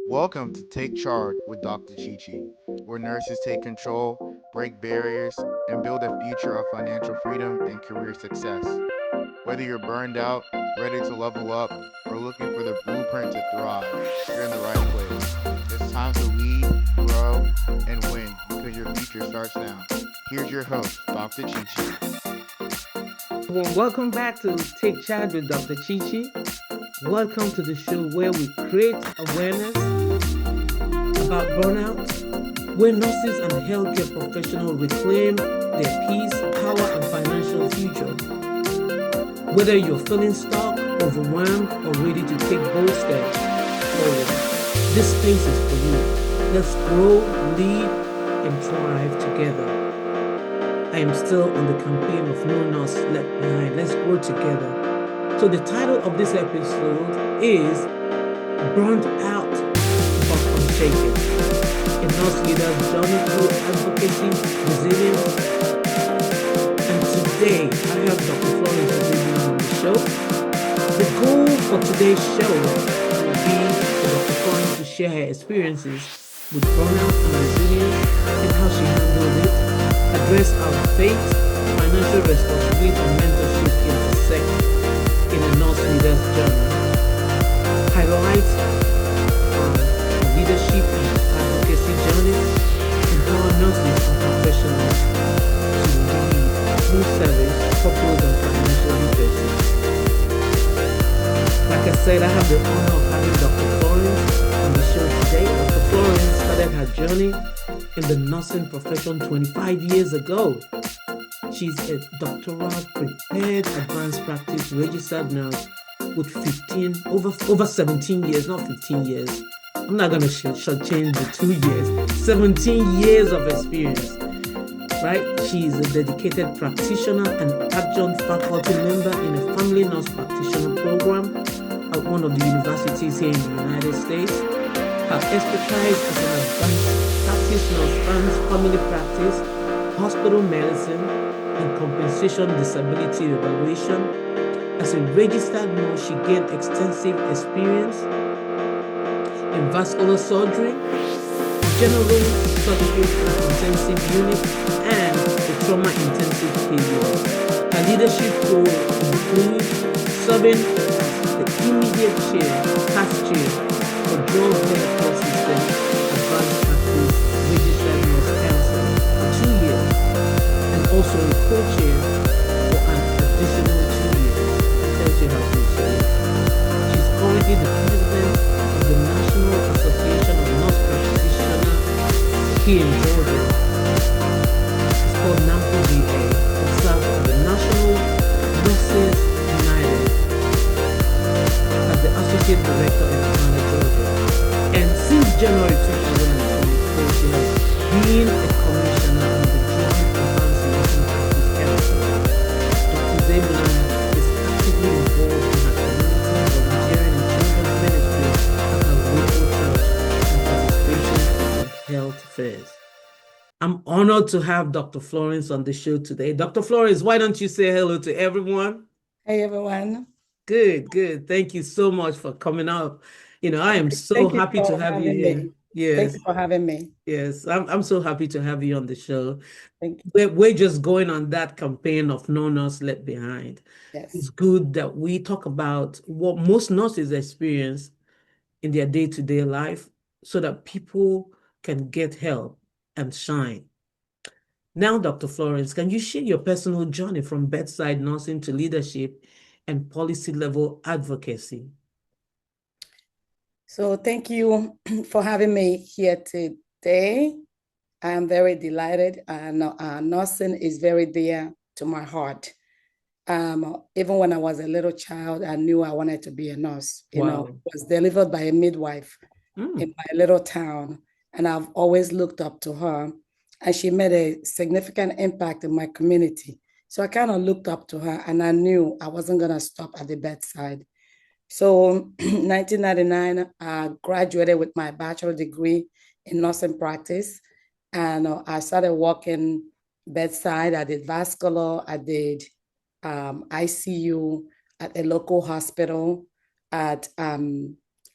Welcome to Take Charge with Dr. Chichi, where nurses take control, break barriers, and build a future of financial freedom and career success. Whether you're burned out, ready to level up, or looking for the blueprint to thrive, you're in the right place. It's time to lead, grow, and win because your future starts now. Here's your host, Dr. Chichi. Everyone, welcome back to Take Charge with Dr. Chichi. Welcome to the show where we create awareness about burnout, where nurses and healthcare professionals reclaim their peace, power, and financial future. Whether you're feeling stuck, overwhelmed, or ready to take bold steps forward, this space is for you. Let's grow, lead, and thrive together. I am still on the campaign of No Nurse Left Behind. Let's grow together. So the title of this episode is Burnt Out but Unshaken. A nurse leader's journey through advocacy, resilience, and today I have Dr. Florence Uzuegbunam on the show. The goal for today's show will be for Dr. Florence to share her experiences with burnout and resilience and how she handled it, address how faith, financial responsibility, and mentorship intersect in a nurse leader's journey, highlight leadership and advocacy journeys, empower nurses and professionals to lead through service, purpose, and financial literacy. Like I said, I have the honor of having Dr. Florence on the show today. Dr. Florence started her journey in the nursing profession 25 years ago. She's a doctoral-prepared advanced practice registered nurse with over 17 years, not 15 years. I'm not going to shortchange the 2 years. 17 years of experience, right? She is a dedicated practitioner and adjunct faculty member in a family nurse practitioner program at one of the universities here in the United States. Her expertise as an advanced practice nurse spans family practice, hospital medicine, and compensation disability evaluation. As a registered nurse, she gained extensive experience in vascular surgery, general surgery and intensive unit, and the trauma intensive care unit. Her leadership role includes serving as the immediate past chair for drug healthcare system advanced practice registered nurse council for 2 years, and also a co-chair for an additional 2 years. That tells you how good she is. She's currently the president of the National Association of Nurse Practitioners here in Georgia. It's called NANNPU-GA. It serves as the National Nurses United as the Associate Director in Atlanta, Georgia. And since January 2024, she has been a commissioner on the Joint Advanced Nursing Practice Council. Dr. Uzuegbunam is actively involved in her community volunteering in children's ministry at her local church and participation in health fairs. I'm honored to have Dr. Florence on the show today. Dr. Florence, why don't you say hello to everyone? Hey, everyone. Good, good. Thank you so much for coming up. I am so Thank you happy to for have you having here. me. Yes, Thank you for having me. yes. I'm so happy to have you on the show. Thank you. We're just going on that campaign of No Nurse Left Behind. It's Yes. good that we talk about what most nurses experience in their day-to-day life so that people can get help and shine. Now, Dr. Florence, can you share your personal journey from bedside nursing to leadership and policy level advocacy? So thank you for having me here today. I am very delighted, and nursing is very dear to my heart. Even when I was a little child, I knew I wanted to be a nurse. Wow. I was delivered by a midwife in my little town, and I've always looked up to her. And she made a significant impact in my community. So I kind of looked up to her, and I knew I wasn't going to stop at the bedside. So 1999, I graduated with my bachelor degree in nursing practice. And I started working bedside. I did vascular, I did ICU at a local hospital, at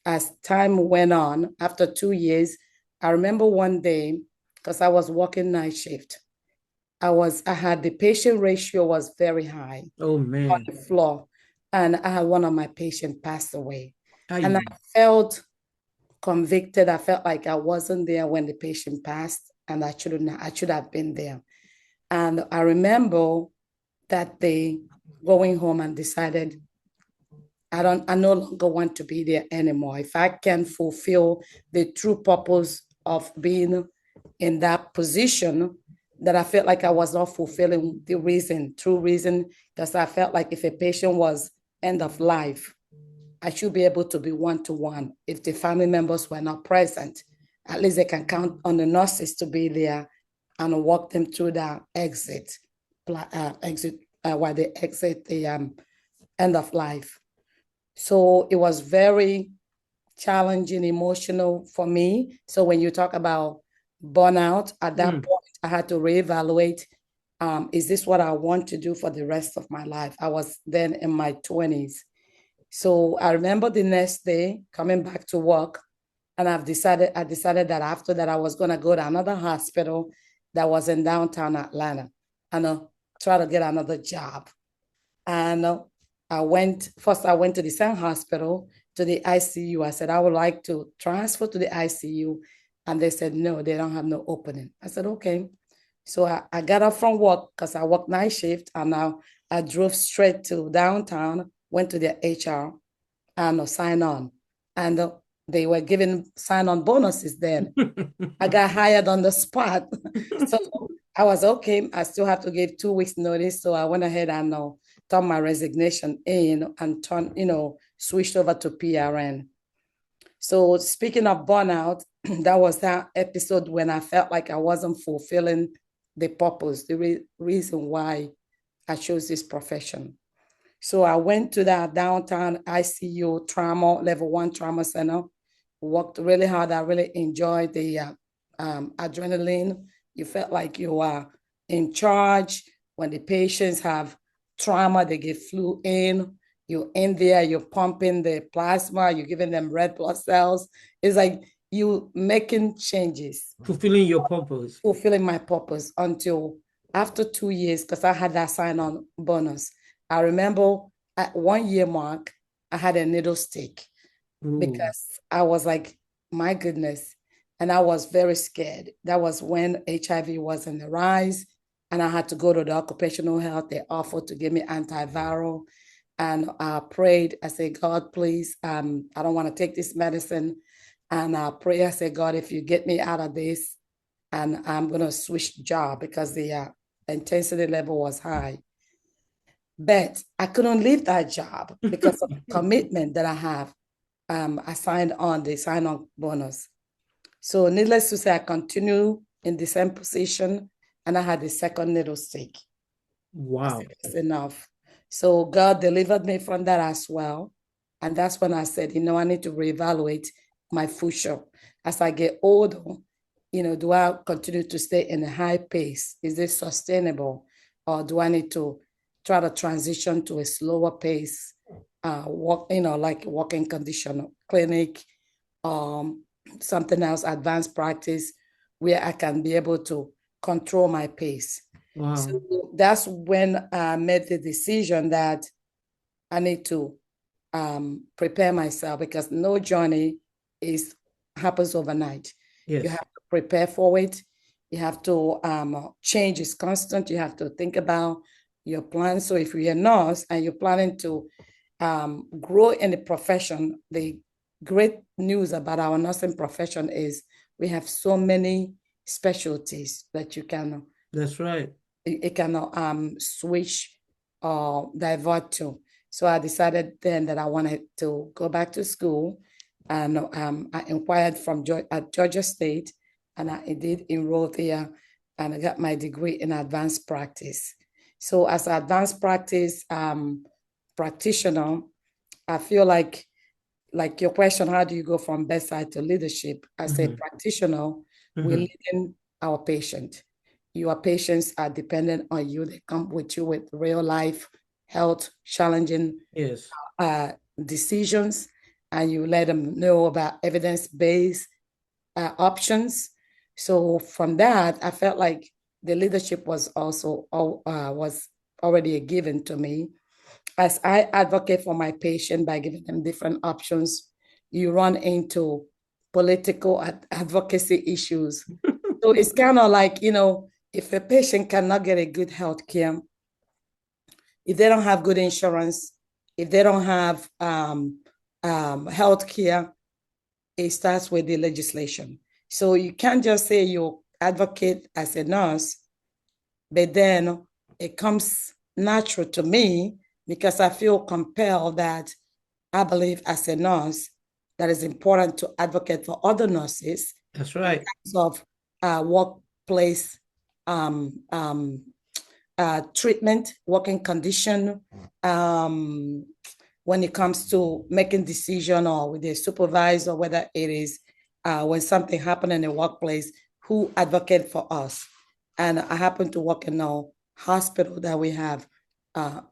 as time went on, after 2 years, I remember one day, because I was working night shift, I had the patient ratio was very high. Oh On man. the floor, and I had one of my patients pass away. And I Aye. felt convicted. I felt like I wasn't there when the patient passed, and I should have been there. And I remember that day going home and decided I no longer want to be there anymore. If I can fulfill the true purpose of being in that position, that I felt like I was not fulfilling the true reason, because I felt like if a patient was end of life, I should be able to be one-to-one. If the family members were not present, at least they can count on the nurses to be there and walk them through the exit while they exit the end of life. So it was very challenging, emotional for me. So when you talk about burnout, at that point, I had to reevaluate, is this what I want to do for the rest of my life? I was then in my 20s. So I remember the next day coming back to work, and I decided that after that I was going to go to another hospital that was in downtown Atlanta and try to get another job. And I went to the same hospital, to the ICU. I said, I would like to transfer to the ICU. And they said, no, they don't have no opening. I said, okay. So I got up from work because I worked night shift, and now I drove straight to downtown, went to their HR and sign on. And they were giving sign on bonuses then. I got hired on the spot. So I was okay. I still have to give 2 weeks notice. So I went ahead and turned my resignation in and switched over to PRN. So speaking of burnout, that was that episode when I felt like I wasn't fulfilling the purpose, the reason why I chose this profession. So I went to that downtown ICU trauma, level 1 trauma center, worked really hard. I really enjoyed the adrenaline. You felt like you are in charge. When the patients have trauma, they get flu in, you're in there, you're pumping the plasma, you're giving them red blood cells. It's like you making changes. Fulfilling your purpose. Fulfilling my purpose until after 2 years, because I had that sign-on bonus. I remember at 1 year mark, I had a needle stick. Ooh. Because I was like, my goodness. And I was very scared. That was when HIV was on the rise. And I had to go to the occupational health. They offered to give me antiviral. And I prayed. I said, God, please, I don't want to take this medicine. And I prayed. I said, God, if you get me out of this, and I'm going to switch job because the intensity level was high. But I couldn't leave that job because of the commitment that I have. I signed on the sign-on bonus. So needless to say, I continue in the same position, and I had the second needle stick. Wow. That's enough. So God delivered me from that as well. And that's when I said, I need to reevaluate my future. As I get older, do I continue to stay in a high pace? Is this sustainable? Or do I need to try to transition to a slower pace, like walking condition clinic, something else, advanced practice, where I can be able to control my pace. Wow. So that's when I made the decision that I need to prepare myself, because no journey happens overnight. Yes. You have to prepare for it. You have to change is constant. You have to think about your plan. So if you're a nurse and you're planning to grow in the profession, the great news about our nursing profession is we have so many specialties that you can. That's right. It can switch or divert to. So I decided then that I wanted to go back to school, and I inquired at Georgia State, and I did enroll there, and I got my degree in advanced practice. So as an advanced practice practitioner, I feel like your question, how do you go from bedside to leadership? As a practitioner, we're leading our patient. Your patients are dependent on you. They come with you with real life health challenging decisions. and you let them know about evidence-based options. So from that, I felt like the leadership was also was already a given to me. As I advocate for my patient by giving them different options, you run into political advocacy issues. So it's kind of like, if a patient cannot get a good health care, if they don't have good insurance, if they don't have health care, it starts with the legislation. So you can't just say you advocate as a nurse, but then it comes natural to me because I feel compelled that I believe as a nurse that it's important to advocate for other nurses. That's right. In terms of workplace treatment, working condition, when it comes to making decision or with a supervisor, whether it is when something happened in the workplace, who advocate for us. And I happen to work in a hospital that we have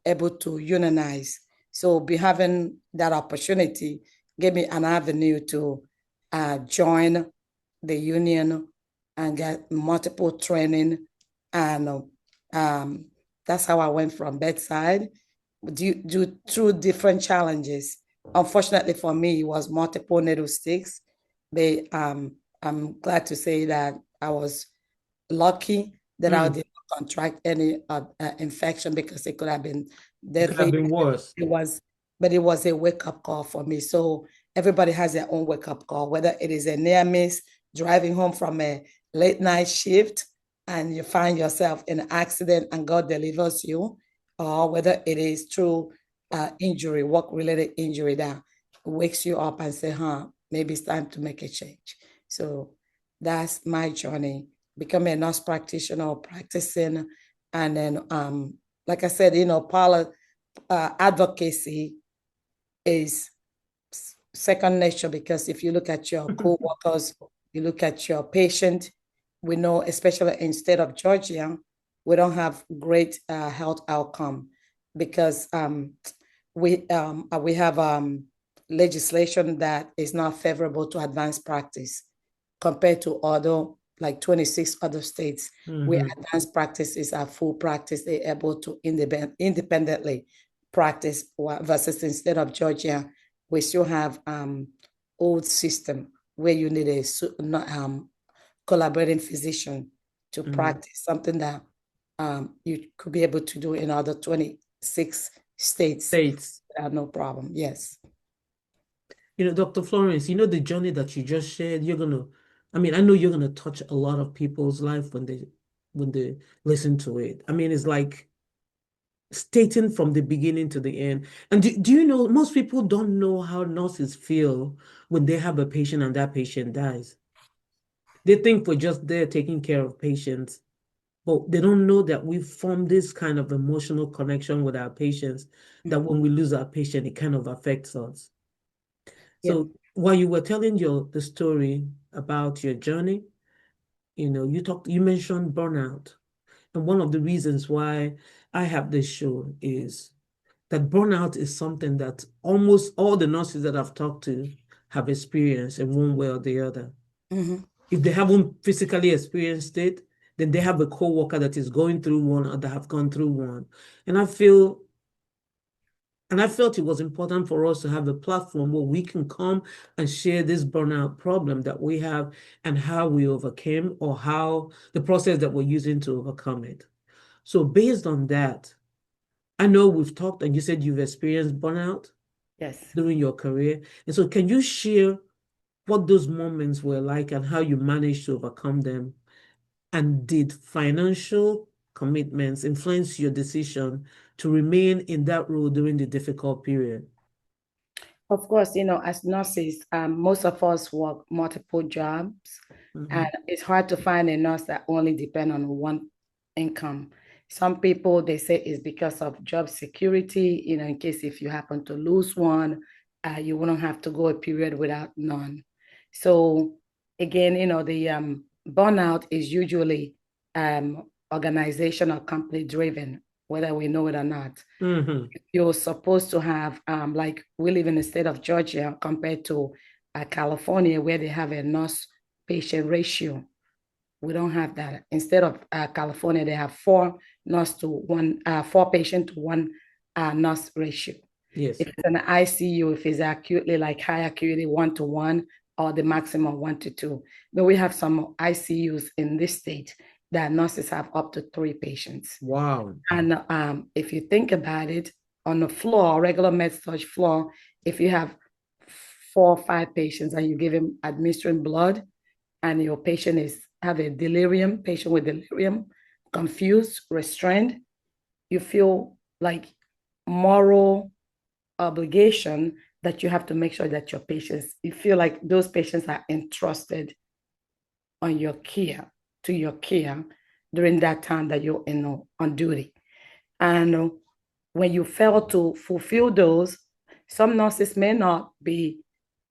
able to unionize. So be having that opportunity gave me an avenue to join the union and get multiple training. And that's how I went from bedside due through different challenges. Unfortunately for me, it was multiple needle sticks. I'm glad to say that I was lucky that I did not contract any infection because it could have been deadly. It could have been worse. But it was a wake-up call for me. So everybody has their own wake-up call, whether it is a near miss, driving home from a late night shift, and you find yourself in an accident and God delivers you, or whether it is through injury, work-related injury that wakes you up and say, maybe it's time to make a change. So that's my journey, becoming a nurse practitioner, practicing. And then, like I said, advocacy is second nature because if you look at your co-workers, you look at your patient, we know, especially in state of Georgia, we don't have great health outcome because we have legislation that is not favorable to advanced practice compared to other, like 26 other states where advanced practices are full practice. They're able to independently practice versus in state of Georgia, we still have old system where you need a collaborating physician to practice something that you could be able to do in other 26 states without no problem. Yes. Dr. Florence, the journey that you just shared, I know you're gonna touch a lot of people's life when they listen to it. It's like stating from the beginning to the end. And do you know, most people don't know how nurses feel when they have a patient and that patient dies. They think we're just there taking care of patients, but they don't know that we form this kind of emotional connection with our patients, that when we lose our patient, it kind of affects us. So while you were telling the story about your journey, you mentioned burnout. And one of the reasons why I have this show is that burnout is something that almost all the nurses that I've talked to have experienced in one way or the other. If they haven't physically experienced it, then they have a co-worker that is going through one or that have gone through one. And I felt it was important for us to have a platform where we can come and share this burnout problem that we have and how we overcame, or how the process that we're using to overcome it. So based on that, I know we've talked and you said you've experienced burnout during your career. And so can you share what those moments were like and how you managed to overcome them? And did financial commitments influence your decision to remain in that role during the difficult period? Of course, as nurses, most of us work multiple jobs, and it's hard to find a nurse that only depend on one income. Some people, they say it's because of job security, in case if you happen to lose one, you wouldn't have to go a period without none. So again, the burnout is usually organizational company driven. whether we know it or not. Mm-hmm. You're supposed to have, like we live in the state of Georgia compared to California, where they have a nurse-patient ratio. We don't have that. Instead of California, they have 4 patient to 1 nurse ratio. Yes. If it's an ICU, if it's acutely like high acuity 1-to-1 or the maximum 1-to-2. But we have some ICUs in this state that nurses have up to 3 patients. Wow. And if you think about it, on the floor, regular med-surg floor, if you have 4 or 5 patients and you give him administering blood, and your patient have a delirium, patient with delirium, confused, restrained, you feel like moral obligation that you have to make sure that your patients, you feel like those patients are entrusted on your care, to your care during that time that you're on duty. And when you fail to fulfill those, some nurses may not be,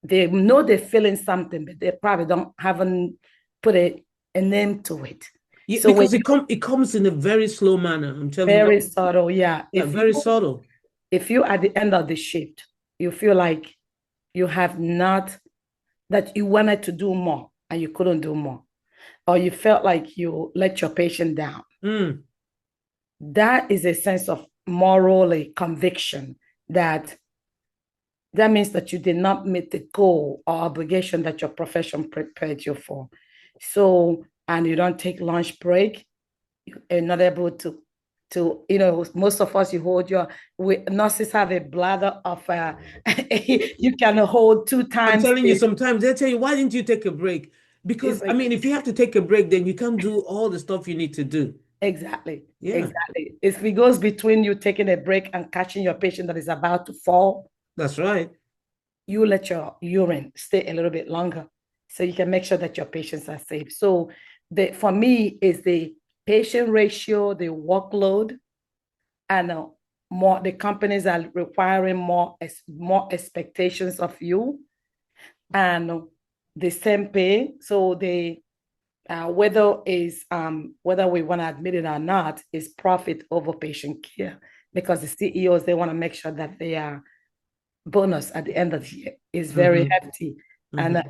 they know they're feeling something, but they probably haven't put a name to it. Yeah, so because it comes in a very slow manner. I'm telling you. Very subtle, yeah. Yeah, very subtle. If you at the end of the shift, you feel like you have not, that you wanted to do more and you couldn't do more, or you felt like you let your patient down. That is a sense of moral conviction that means that you did not meet the goal or obligation that your profession prepared you for. So, and you don't take lunch break, you're not able to, most of us, you hold nurses have a bladder of, you can hold 2 times. I'm telling you, sometimes they tell you, why didn't you take a break? Because, I mean, if you have to take a break, then you can't do all the stuff you need to do. Exactly. Yeah. Exactly. If it goes between you taking a break and catching your patient that is about to fall. That's right. You let your urine stay a little bit longer so you can make sure that your patients are safe. So for me, is the patient ratio, the workload, and the companies are requiring more expectations of you, and the same pay. So whether we want to admit it or not, is profit over patient care, because the CEOs, they want to make sure that their bonus at the end of the year is very hefty. And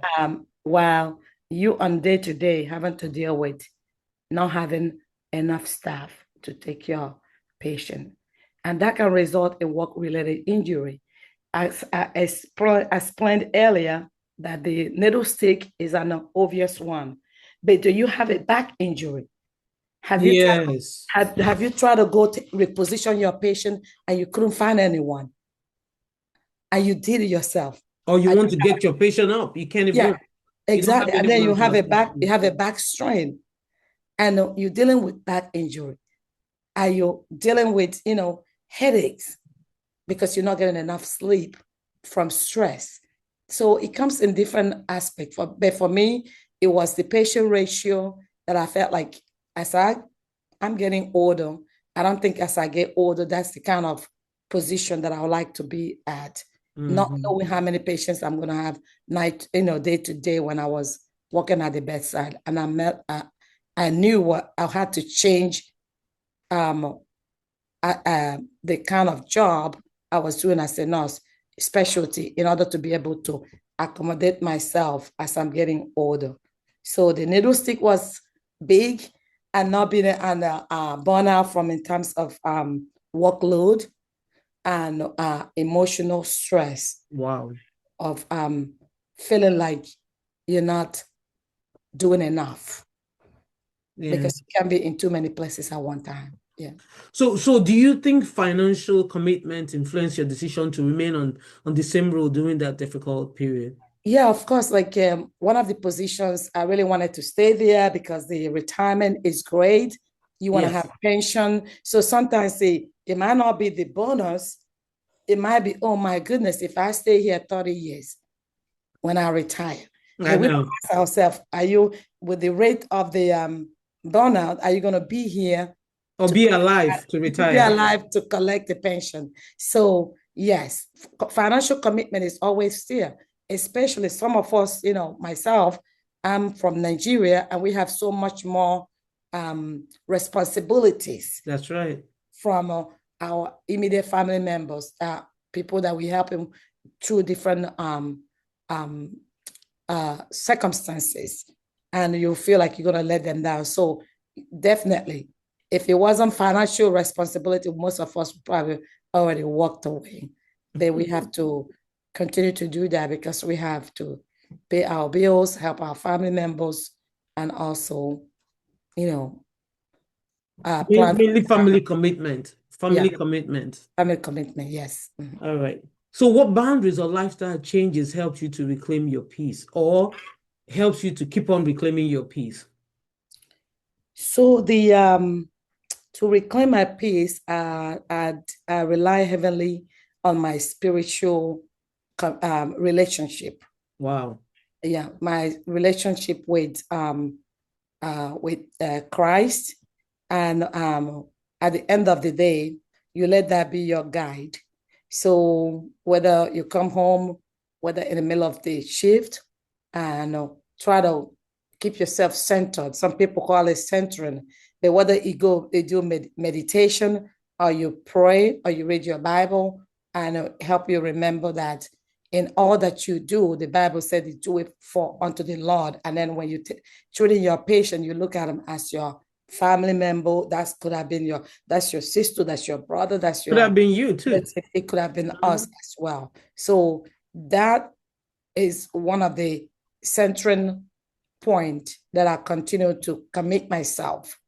while you on day-to-day having to deal with not having enough staff to take care of patient, and that can result in work-related injury. As explained earlier, that the needle stick is an obvious one. But do you have a back injury? Have you tried to go to reposition your patient and you couldn't find anyone, and you did it yourself? Or you want to get your patient up, you can't even. Yeah, exactly. And then you have a back strain, and you're dealing with back injury, and you're dealing with headaches because you're not getting enough sleep from stress. So it comes in different aspects. But for me, it was the patient ratio that I felt like, as I'm getting older, I don't think as I get older, that's the kind of position that I would like to be at. Not knowing how many patients I'm going to have day to day when I was working at the bedside. And I knew what I had to change the kind of job I was doing as a nurse, specialty, in order to be able to accommodate myself as I'm getting older. So the needle stick was big, and not being on burnout from in terms of workload and emotional stress. Wow. Of feeling like you're not doing enough. Yeah. Because you can be in too many places at one time. Yeah. So do you think financial commitment influenced your decision to remain on the same role during that difficult period? Yeah, of course. Like one of the positions, I really wanted to stay there because the retirement is great. You want to have pension. So sometimes it might not be the bonus. It might be, oh my goodness, if I stay here 30 years when I retire. I know. We ask ourselves, are you, with the rate of the burnout, are you going to be here? Or be alive to retire? Be alive to collect the pension. So yes, financial commitment is always there, especially some of us, myself, I'm from Nigeria, and we have so much more responsibilities. That's right. from our immediate family members, people that we help him through different circumstances, and you feel like you're going to let them down. So definitely, if it wasn't financial responsibility, most of us probably already walked away. But we have to continue to do that because we have to pay our bills, help our family members, and also, plan. Mainly family commitment. Yeah, Family commitment. family commitment. Yes. All right. So what boundaries or lifestyle changes helps you to reclaim your peace or helps you to keep on reclaiming your peace? So the to reclaim my peace, I rely heavily on my spiritual relationship. Wow. Yeah, my relationship with Christ, and at the end of the day, you let that be your guide. So whether you come home, whether in the middle of the shift, and try to keep yourself centered. Some people call it centering. But whether you go, they do meditation, or you pray, or you read your Bible, and help you remember that in all that you do, the Bible said you do it for unto the Lord. And then when you treating your patient, you look at them as your family member. That could have been that's your sister, that's your brother, that's your. Could have been you too. It could have been us as well. So that is one of the centering point that I continue to commit myself,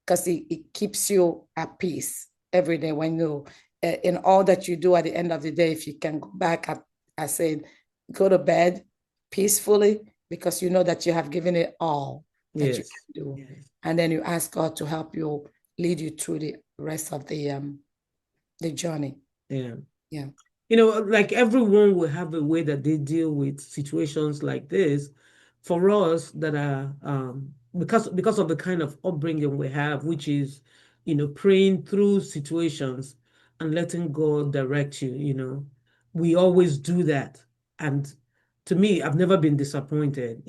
because it keeps you at peace every day when you, in all that you do at the end of the day, if you can go back, I said, go to bed peacefully because you know that you have given it all that you can do. Yes. And then you ask God to help you, lead you through the rest of the journey. Yeah. Yeah. Like everyone will have a way that they deal with situations like this. For us that are because of the kind of upbringing we have, which is, praying through situations and letting God direct you, we always do that. And to me, I've never been disappointed.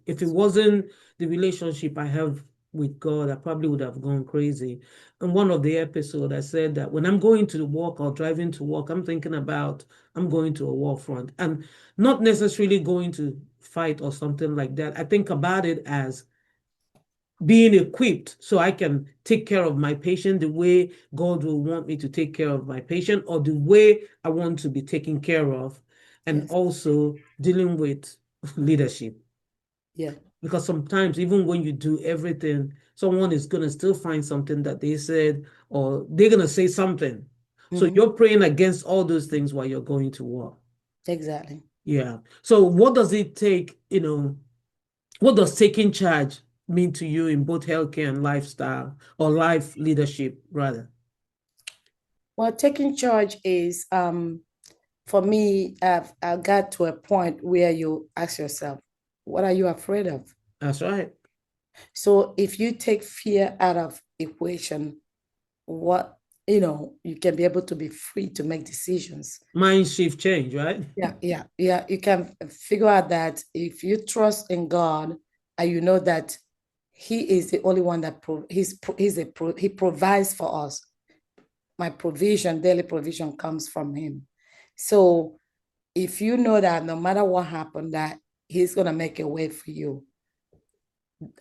If it wasn't the relationship I have with God, I probably would have gone crazy. In one of the episodes, I said that when I'm going to work or driving to work, I'm thinking about I'm going to a war front and not necessarily going to fight or something like that. I think about it as being equipped so I can take care of my patient the way God will want me to take care of my patient, or the way I want to be taken care of, and also dealing with leadership. Yeah. Because sometimes even when you do everything, someone is going to still find something that they said, or they're going to say something. So you're praying against all those things while you're going to work. Exactly. Yeah. So what does it take, what does taking charge mean to you in both healthcare and lifestyle, or life leadership rather? Well, taking charge is, for me, I got to a point where you ask yourself, what are you afraid of? That's right. So if you take fear out of equation, what, you can be able to be free to make decisions. Mind shift change, right? Yeah. You can figure out that if you trust in God and you know that He is the only one that He provides for us. My provision, daily provision, comes from Him. So if you know that no matter what happened, that He's gonna make a way for you,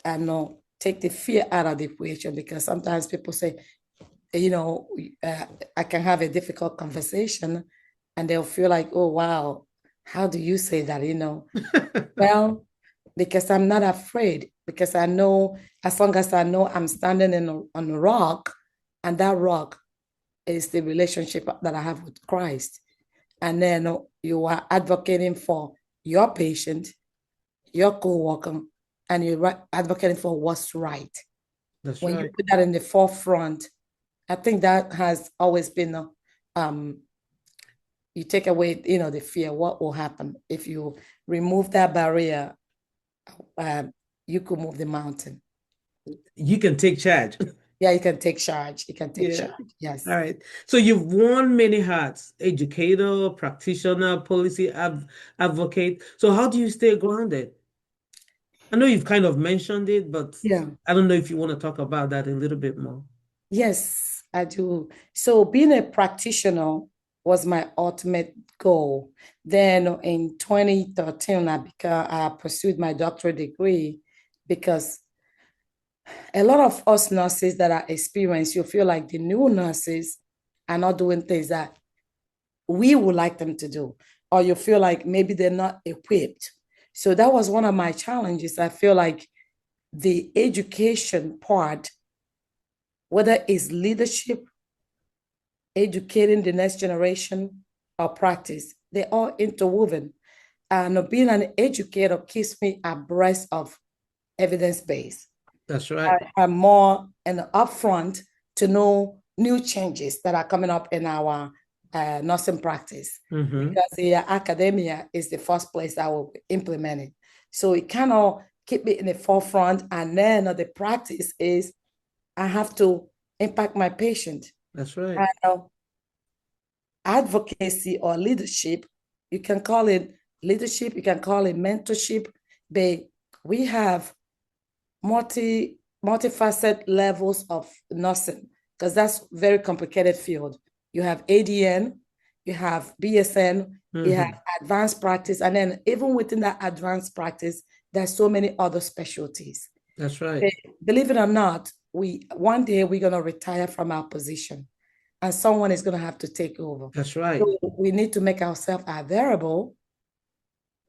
and take the fear out of the equation, because sometimes people say, I can have a difficult conversation and they'll feel like, oh, wow, how do you say that? Well, because I'm not afraid, because I know, as long as I know I'm standing on a rock, and that rock is the relationship that I have with Christ. And then you are advocating for your patient, your co-worker, and you're advocating for what's right. That's when right. you put that in the forefront, I think that has always been, you take away, the fear. What will happen if you remove that barrier? You could move the mountain. You can take charge. Yeah, you can take charge. You can take charge. Yes. All right. So you've worn many hats: educator, practitioner, policy advocate. So how do you stay grounded? I know you've kind of mentioned it, but Yeah. I don't know if you want to talk about that a little bit more. Yes. I do. So being a practitioner was my ultimate goal. Then in 2013, I pursued my doctorate degree because a lot of us nurses that are experienced, you feel like the new nurses are not doing things that we would like them to do, or you feel like maybe they're not equipped. So that was one of my challenges. I feel like the education part, whether it's leadership, educating the next generation, or practice, they're all interwoven. And being an educator keeps me abreast of evidence-based. That's right. I'm more and upfront to know new changes that are coming up in our nursing practice, because the academia is the first place I will implement it. So it kind of keep me in the forefront, and then the practice is I have to impact my patient. That's right. And advocacy or leadership, you can call it leadership, you can call it mentorship, but we have multifaceted levels of nursing, because that's very complicated field. You have ADN, you have BSN, you have advanced practice, and then even within that advanced practice, there's so many other specialties. That's right. Believe it or not, one day we're gonna retire from our position, and someone is gonna have to take over. That's right. So we need to make ourselves available,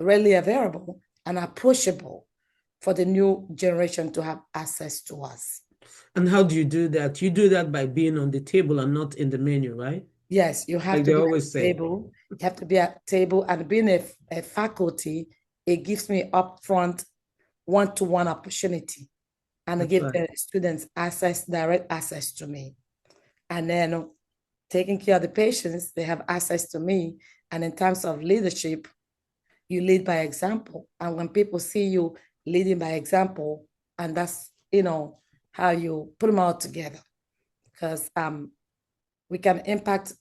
readily available, and approachable for the new generation to have access to us. And how do you do that? You do that by being on the table and not in the menu, right? Yes, you have Like to they be always at the say. table. You have to be at table, and being a faculty, it gives me upfront one-to-one opportunity, and I That's give right. the students direct access to me. And then taking care of the patients, they have access to me. And in terms of leadership, you lead by example. And when people see you leading by example, and that's, how you put them all together. Because we can impact,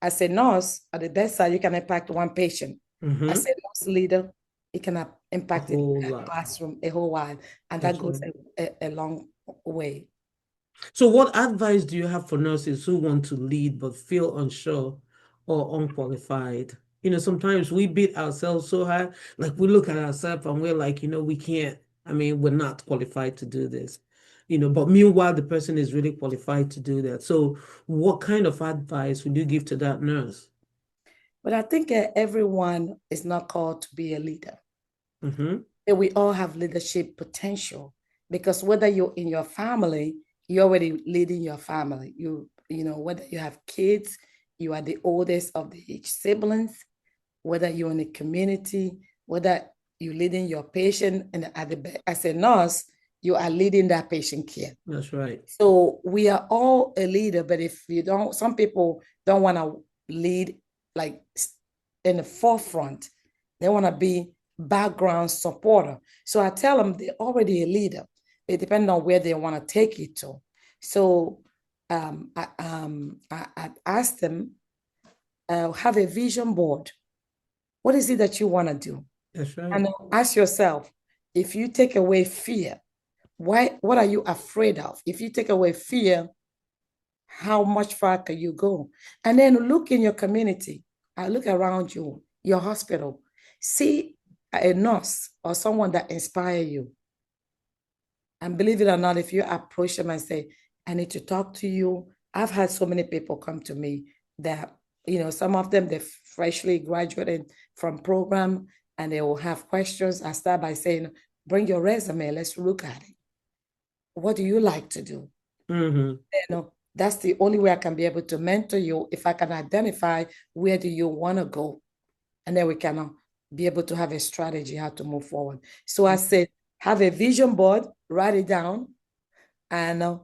as a nurse, at the bedside, you can impact one patient. As a nurse leader, it can impact A whole the lot. classroom a whole while. And That's that goes right. a long way. So what advice do you have for nurses who want to lead but feel unsure or unqualified? Sometimes we beat ourselves so hard, like we look at ourselves and we're like, we can't, we're not qualified to do this. But meanwhile, the person is really qualified to do that. So what kind of advice would you give to that nurse? But I think everyone is not called to be a leader. We all have leadership potential, because whether you're in your family, you're already leading your family. Whether you have kids, you are the oldest of the each siblings, whether you're in the community, whether you're leading your patient, and as a nurse, you are leading that patient care. That's right. So we are all a leader, but if you don't, some people don't want to lead like in the forefront. They want to be background supporter. So I tell them they're already a leader. It depends on where they want to take it to. So I asked them, have a vision board. What is it that you want to do? That's right. And ask yourself, if you take away fear, what are you afraid of? If you take away fear, how much far can you go? And then look in your community, look around you, your hospital, see a nurse or someone that inspire you. And believe it or not, if you approach them and say, I need to talk to you. I've had so many people come to me that, some of them, they're freshly graduated from program, and they will have questions. I start by saying, bring your resume, let's look at it. What do you like to do? That's the only way I can be able to mentor you, if I can identify where do you want to go. And then we can be able to have a strategy how to move forward. So I said, have a vision board, write it down, and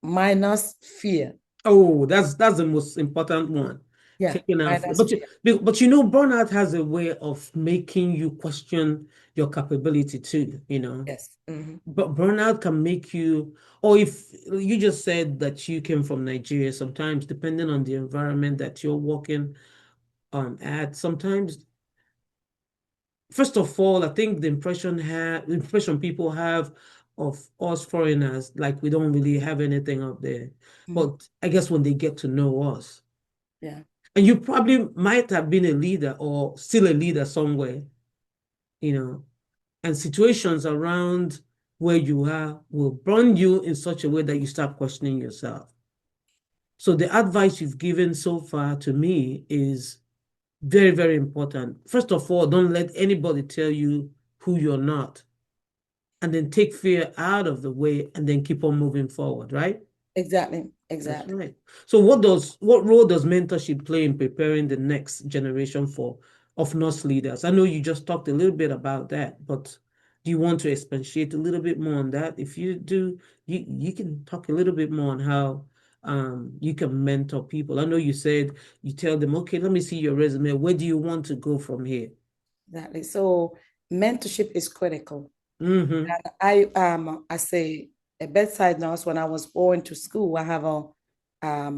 minus fear. Oh, that's the most important one. Yeah, Taking out, minus but fear. burnout has a way of making you question your capability too, Yes. But burnout can make you, or if you just said that you came from Nigeria, sometimes depending on the environment that you're working at, sometimes first of all, I think the impression people have of us foreigners, like we don't really have anything up there. But I guess when they get to know us, Yeah, and you probably might have been a leader or still a leader somewhere, you know, and situations around where you are will burn you in such a way that you start questioning yourself. So the advice you've given so far to me is very, very important. First of all, don't let anybody tell you who you're not, and then take fear out of the way and then keep on moving forward, right? exactly, That's exactly. right. So what role does mentorship play in preparing the next generation for of nurse leaders? I know you just talked a little bit about that, but do you want to expatiate a little bit more on that? If you do, you can talk a little bit more on how you can mentor people. I know you said you tell them, okay, let me see your resume. Where do you want to go from here? Exactly. So mentorship is critical. Mm-hmm. I say a bedside nurse when I was going to school. I have a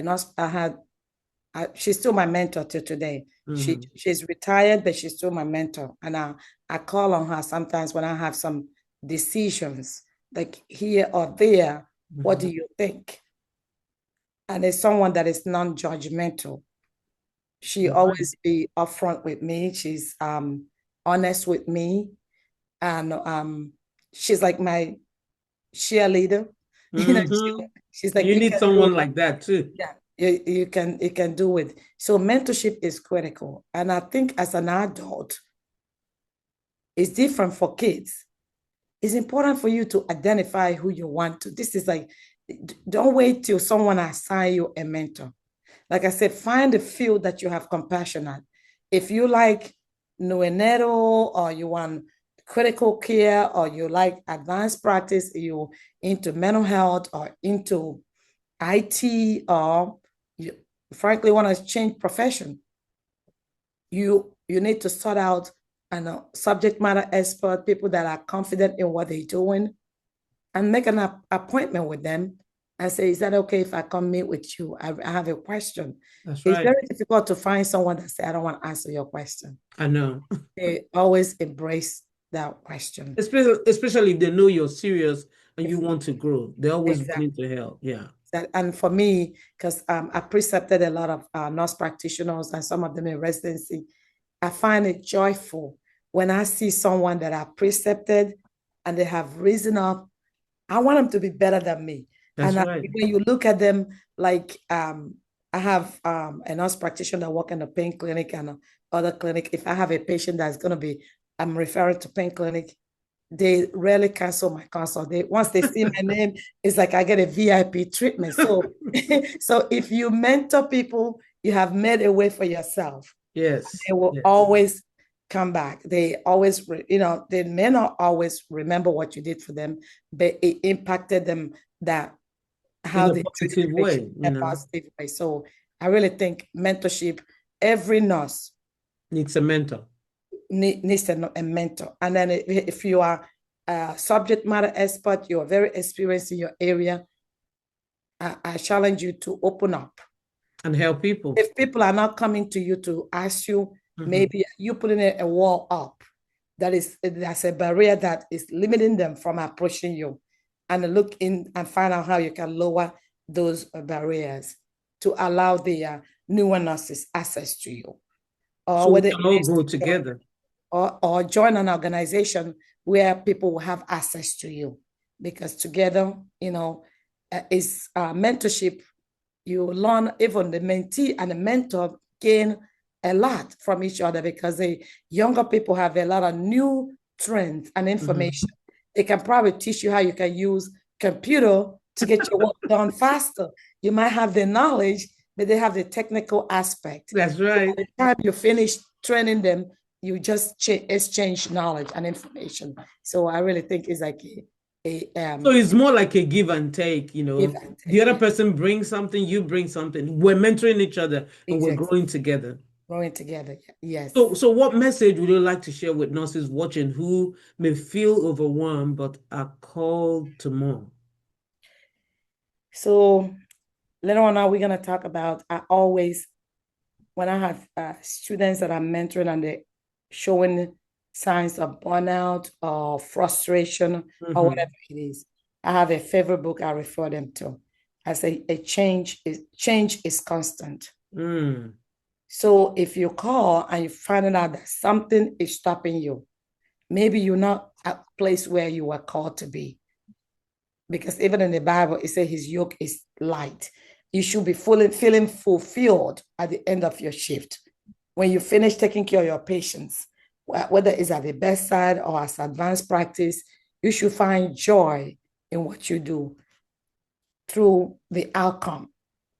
nurse. She's still my mentor till today. Mm-hmm. She's retired, but she's still my mentor. And I call on her sometimes when I have some decisions, like here or there. What do Mm-hmm. you think? And it's someone that is non-judgmental. She Right. always be upfront with me. She's honest with me, and she's like my cheerleader. Mm-hmm. She's like, You you need can do someone it. like that too. Yeah, you can do it. So mentorship is critical, and I think as an adult, it's different for kids. It's important for you to identify who you want to. This is like, don't wait till someone assign you a mentor. Like I said, find a field that you have compassion at. If you like neonatal or you want critical care or you like advanced practice, you into mental health or into IT or you frankly want to change profession, you need to sort out and subject matter expert, people that are confident in what they're doing, and make an appointment with them and say, is that okay if I come meet with you? I have a question. That's It's right. very difficult to find someone that say, I don't want to answer your question. I know. They always embrace that question. Especially if they know you're serious and you want to grow. They're always willing Exactly. to help. Yeah. And for me, because I precepted a lot of nurse practitioners and some of them in residency, I find it joyful when I see someone that I precepted and they have risen up. I want them to be better than me. That's And right. when you look at them, like I have a nurse practitioner that work in the pain clinic and other clinic. If I have a patient that's going to be, I'm referring to pain clinic, they rarely cancel my consult. They once they see my name, it's like I get a VIP treatment. So, so if you mentor people, you have made a way for yourself. Yes. They will Yes. always come back. They always, they may not always remember what you did for them, but it impacted them that In how a they treated positive the patient way, in a positive way. So I really think mentorship, every nurse needs a mentor. needs a mentor. And then if you are a subject matter expert, you're very experienced in your area, I challenge you to open up. And help people. If people are not coming to you to ask you, Mm-hmm. maybe you putting a wall up. That's a barrier that is limiting them from approaching you, and look in and find out how you can lower those barriers to allow the newer nurses access to you, or So we whether can it all is grow to join together. or join an organization where people will have access to you, because together, is mentorship. You learn, even the mentee and the mentor gain a lot from each other, because the younger people have a lot of new trends and Mm-hmm. information. They can probably teach you how you can use computer to get your work done faster. You might have the knowledge, but they have the technical aspect. That's So right. by the time you finish training them, you just exchange knowledge and information. So I really think it's like So it's more like a give and take, you give know. and The take. other Yeah, person brings something, you bring something. We're mentoring each other and we're exactly. growing together. Growing together. So, Yes. so what message would you like to share with nurses watching who may feel overwhelmed but are called to more? So later on, now we're gonna talk about. I always, when I have students that I'm mentoring and showing signs of burnout or frustration or whatever it is, I have a favorite book I refer them to. I say a change is constant. So if you call and you find out that something is stopping you, maybe you're not at a place where you were called to be. Because even in the Bible, it says his yoke is light. You should be feeling fulfilled at the end of your shift. When you finish taking care of your patients, whether it's at the bedside or as advanced practice, you should find joy in what you do through the outcome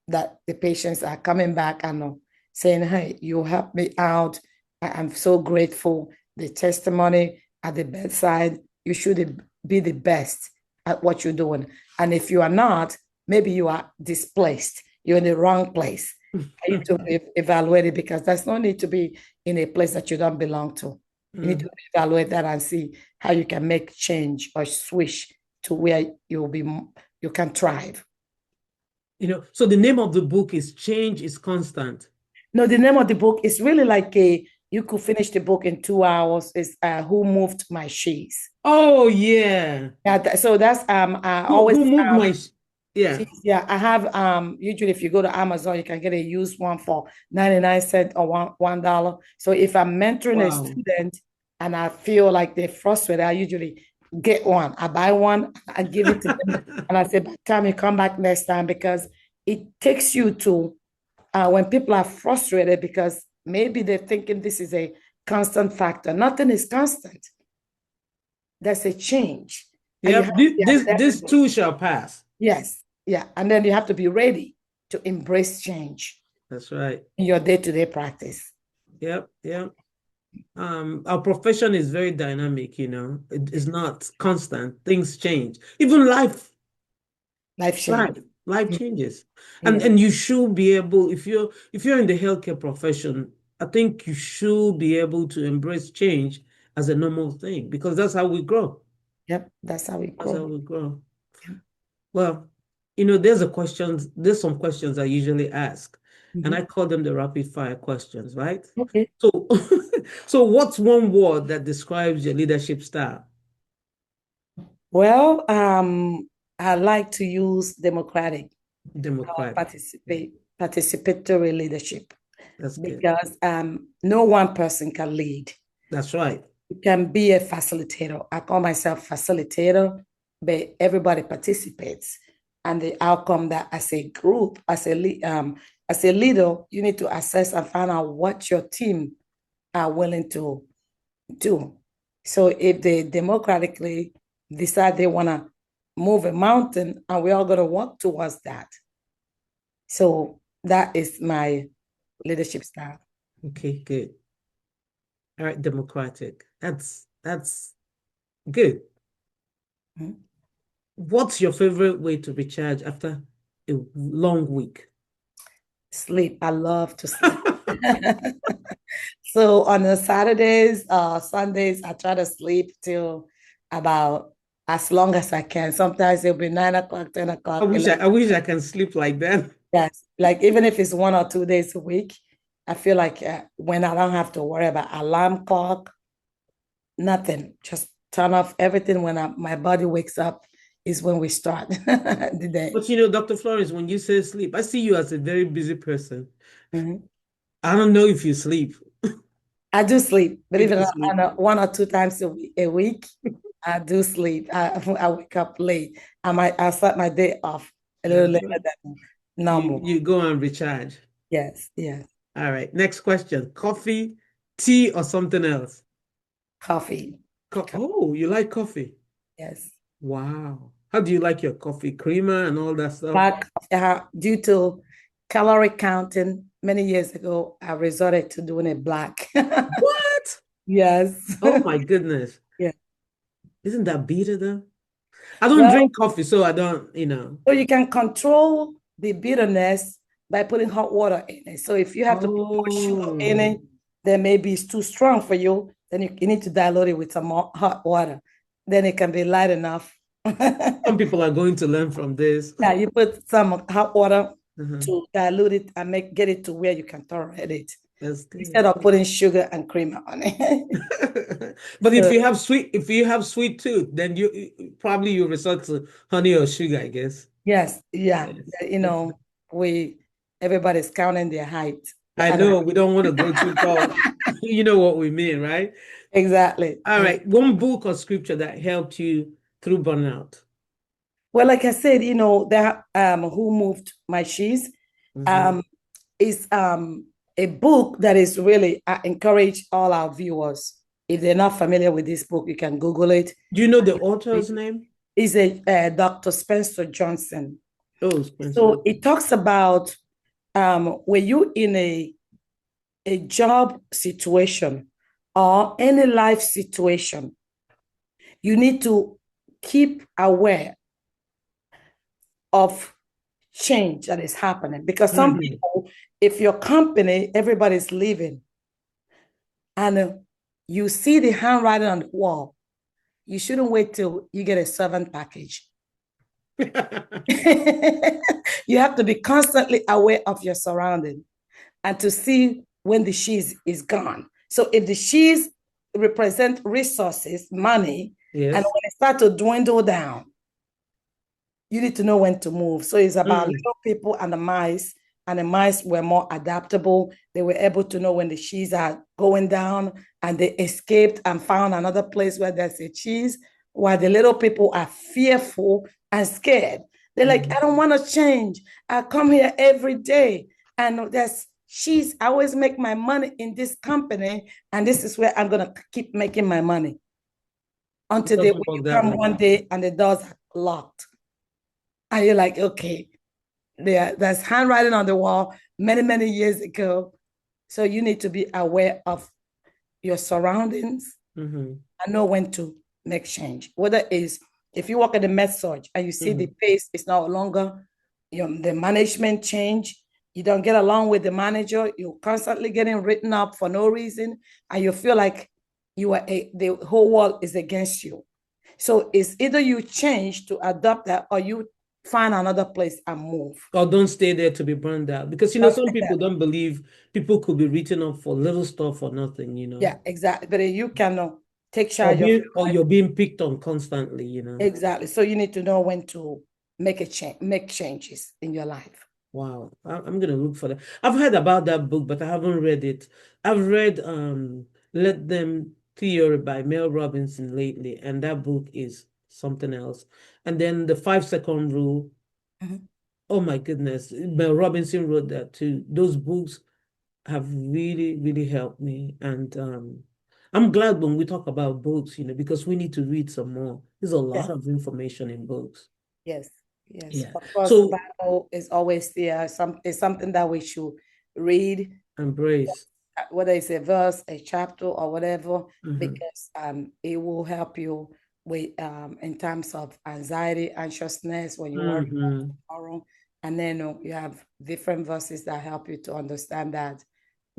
that the patients are coming back and saying, hey, you helped me out. I'm so grateful. The testimony at the bedside, you should be the best at what you're doing. And if you are not, maybe you are displaced. You're in the wrong place. You need to be evaluated because there's no need to be in a place that you don't belong to. You need to evaluate that and see how you can make change or switch to where you can thrive. So the name of the book is Change is Constant. No, the name of the book is really like you could finish the book in 2 hours. It's Who Moved My Shoes. Oh yeah. Yeah. So that's Who moved my yeah. I have usually if you go to Amazon, you can get a used one for 99 cents or $1. So if I'm mentoring a student and I feel like they're frustrated, I usually get one. I buy one, I give it to them, and I say, by the time you come back next time, because it takes you to when people are frustrated because maybe they're thinking this is a constant factor. Nothing is constant. There's a change. Yeah, this too shall pass. Yes. Yeah. And then you have to be ready to embrace change. That's right. In your day-to-day practice. Yep. Yep. Our profession is very dynamic, It is not constant. Things change. Even life changes. Life changes. And you should be able, if you're in the healthcare profession, I think you should be able to embrace change as a normal thing because that's how we grow. Yep, that's how we grow. That's how we grow. Yeah. Well, there's some questions I usually ask, and I call them the rapid fire questions, right? Okay. So what's one word that describes your leadership style? Well, I like to use democratic. Participatory leadership. That's good. Because no one person can lead. That's right. You can be a facilitator. I call myself facilitator, but everybody participates. And the outcome that as a group, as a leader, you need to assess and find out what your team are willing to do. So if they democratically decide they want to move a mountain, and we're all going to work towards that. So that is my leadership style. Okay, good. All right, democratic. That's good. What's your favorite way to recharge after a long week? Sleep. I love to sleep. So on the Saturdays, Sundays, I try to sleep till about as long as I can. Sometimes it'll be 9 o'clock, 10 o'clock. I wish I can sleep like that. Yes, like even if it's 1 or 2 days a week, I feel like when I don't have to worry about alarm clock, nothing, just turn off everything when my body wakes up is when we start the day. But Dr. Florence, when you say sleep, I see you as a very busy person. I don't know if you sleep. I do sleep, believe it or not, 1 or 2 times a week. I do sleep. I wake up late. I start my day off a little later than normal. You go and recharge. Yes, yes. All right. Next question. Coffee, tea, or something else? Coffee. Oh, you like coffee? Yes. Wow. How do you like your coffee? Creamer and all that stuff? Black. Due to calorie counting, many years ago, I resorted to doing it black. What? Yes. Oh my goodness. Yeah. Isn't that bitter though? I don't drink coffee, so I don't, So you can control the bitterness by putting hot water in it. So if you have to put sugar in it, then maybe it's too strong for you. Then you need to dilute it with some more hot water. Then it can be light enough. Some people are going to learn from this. Yeah, you put some hot water to dilute it and get it to where you can tolerate it. That's good. Instead of putting sugar and cream on it. But if you have sweet tooth, then you probably resort to honey or sugar, I guess. Yes, yeah. Yes. Everybody's counting their height. I know we don't want to go too tall. You know what we mean, right? Exactly. All right. One book or scripture that helped you through burnout. Well, like I said, that Who Moved My Cheese is a book that is really, I encourage all our viewers. If they're not familiar with this book, you can Google it. Do you know the author's name? Is a Dr. Spencer Johnson. Oh, Spencer. So it talks about when you in a job situation or any life situation, you need to keep aware of change that is happening. Because some people, if your company, everybody's leaving, and you see the handwriting on the wall, you shouldn't wait till you get a servant package. You have to be constantly aware of your surrounding and to see when the cheese is gone. So if the cheese represent resources, money, and when it start to dwindle down, you need to know when to move. So it's about little people and the mice were more adaptable. They were able to know when the cheese are going down, and they escaped and found another place where there's a cheese, while the little people are fearful and scared. They're like, I don't want to change. I come here every day, and there's cheese. I always make my money in this company, and this is where I'm going to keep making my money. Until they come one day and the doors are locked. And you're like, okay, there's handwriting on the wall many, many years ago. So you need to be aware of your surroundings and know when to make change. Whether it's, if you work at the med-surg and you see the pace is no longer, the management change, you don't get along with the manager, you're constantly getting written up for no reason, and you feel like the whole world is against you. So it's either you change to adopt that, or you find another place and move. Or don't stay there to be burned out. Because, some people don't believe people could be written up for little stuff or nothing, Yeah, exactly. But you can take charge or you're being picked on constantly, Exactly. So you need to know when to make changes in your life. Wow. I'm going to look for that. I've heard about that book, but I haven't read it. I've read Let Them Theory by Mel Robinson lately, and that book is something else. And then the 5-second rule. Oh my goodness, Mel Robinson wrote that too. Those books have really, really helped me. And I'm glad when we talk about books, because we need to read some more. There's a lot of information in books. Yes. Yeah. Of course, so, the Bible is always there. It's something that we should read, embrace, whether it's a verse, a chapter, or whatever, because it will help you with in terms of anxiousness when you work tomorrow. And then you have different verses that help you to understand that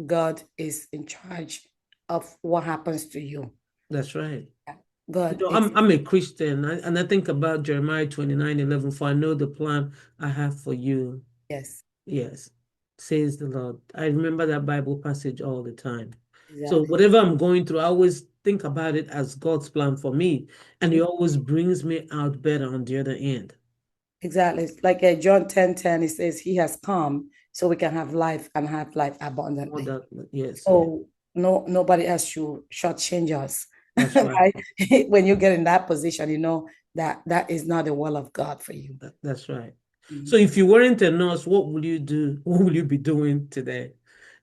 God is in charge of what happens to you. That's right. Yeah. God. I'm a Christian, and I think about Jeremiah 29:11. For I know the plan I have for you. Yes. Yes, says the Lord. I remember that Bible passage all the time. Exactly. So whatever I'm going through, I always think about it as God's plan for me, and He always brings me out better on the other end. Exactly. Like John 10:10, it says He has come so we can have life and have life abundantly. Yes. So nobody else should shortchange us. That's right. When you get in that position, that is not the will of God for you. That's right. So if you weren't a nurse, what will you do? What will you be doing today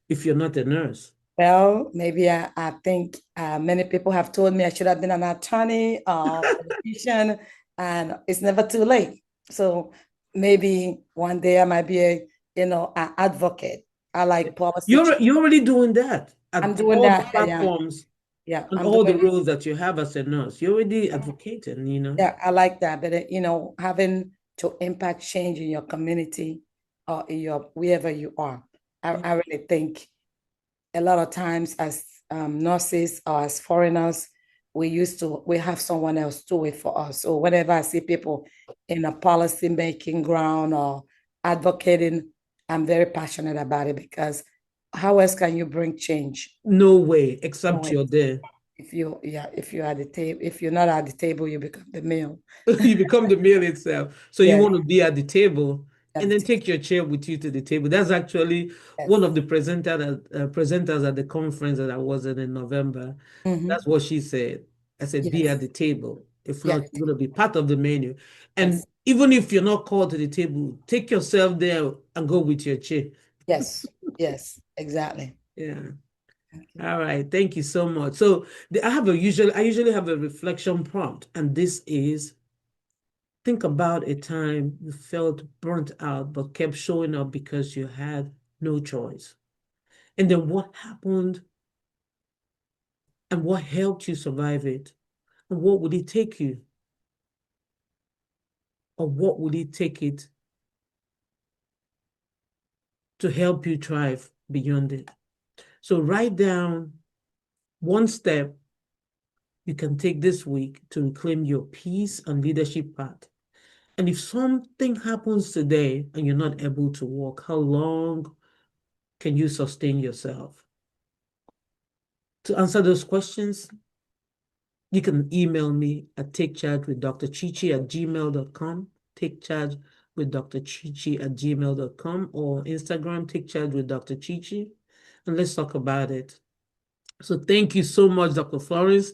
if you're not a nurse? Well, maybe I think many people have told me I should have been an attorney or a politician, and it's never too late. So maybe one day I might be an advocate. I like policy. You're already doing that. I'm doing that. Platforms. Yeah. And all the roles that you have as a nurse, you're already advocating, Yeah, I like that. But, having to impact change in your community or in wherever you are. I really think a lot of times as nurses or as foreigners, we have someone else do it for us. So whenever I see people in a policy making ground or advocating, I'm very passionate about it because how else can you bring change? No way, No except way. you're there. If you, yeah, if you're at the table, if you're not at the table, you become the meal. You become the meal itself. So you Yeah, want to be at the table at and the then table. take your chair with you to the table. That's actually one Yes. of the presenters at the conference that I was in November. Mm-hmm. That's what she said. I said, be at Yes. the table. If Be at not, the you're table. going to be part of the menu. And Yes. even if you're not called to the table, take yourself there and go with your chair. Yes. Yes. Exactly. Yeah. Okay. All right. Thank you so much. So I usually have a reflection prompt, and this is think about a time you felt burnt out but kept showing up because you had no choice. And then what happened and what helped you survive it? And what would it take you? Or what would it take it to help you thrive beyond it? So write down one step you can take this week to reclaim your peace and leadership path. And if something happens today and you're not able to walk, how long can you sustain yourself? To answer those questions, you can email me at takechargewithdrchichi@gmail.com, takecharge with Dr. Chichi at gmail.com, or Instagram, takecharge with Dr. Chichi, and let's talk about it. So thank you so much, Dr. Florence,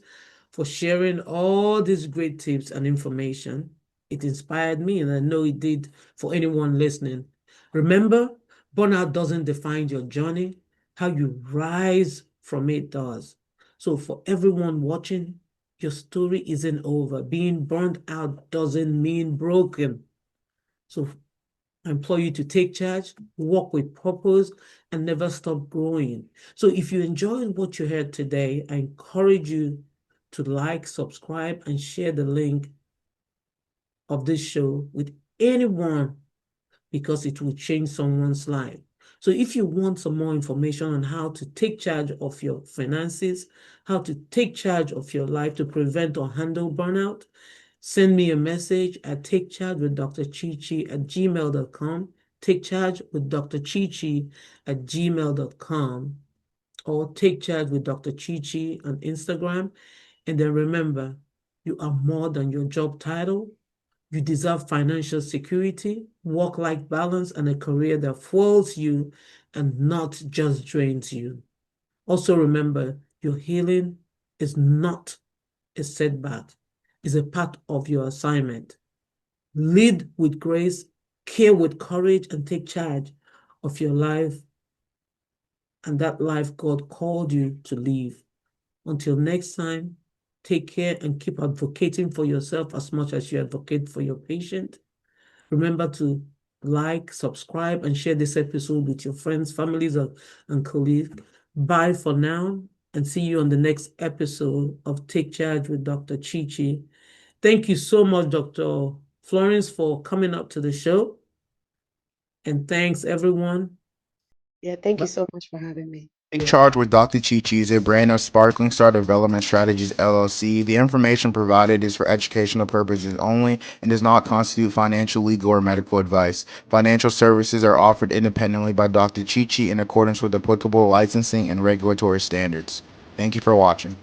for sharing all these great tips and information. It inspired me, and I know it did for anyone listening. Remember, burnout doesn't define your journey. How you rise from it does. So for everyone watching, your story isn't over. Being burned out doesn't mean broken. So I implore you to take charge, walk with purpose, and never stop growing. So if you enjoyed what you heard today, I encourage you to like, subscribe, and share the link of this show with anyone because it will change someone's life. So if you want some more information on how to take charge of your finances, how to take charge of your life to prevent or handle burnout, send me a message at takechargewithdrchichi@gmail.com, takechargewithdrchichi@gmail.com, or Take Charge with Dr. Chichi on Instagram. And then remember, you are more than your job title. You deserve financial security, work-life balance, and a career that fuels you and not just drains you. Also remember, your healing is not a setback, it's a part of your assignment. Lead with grace, care with courage, and take charge of your life and that life God called you to live. Until next time, take care and keep advocating for yourself as much as you advocate for your patient. Remember to like, subscribe, and share this episode with your friends, families, and colleagues. Bye for now, and see you on the next episode of Take Charge with Dr. Chichi. Thank you so much, Dr. Florence, for coming up to the show. And thanks, everyone. Yeah, thank you so much for having me. Take Charge with Dr. Chichi is a brand of Sparkling Star Development Strategies LLC. The information provided is for educational purposes only and does not constitute financial, legal, or medical advice. Financial services are offered independently by Dr. Chichi in accordance with applicable licensing and regulatory standards. Thank you for watching.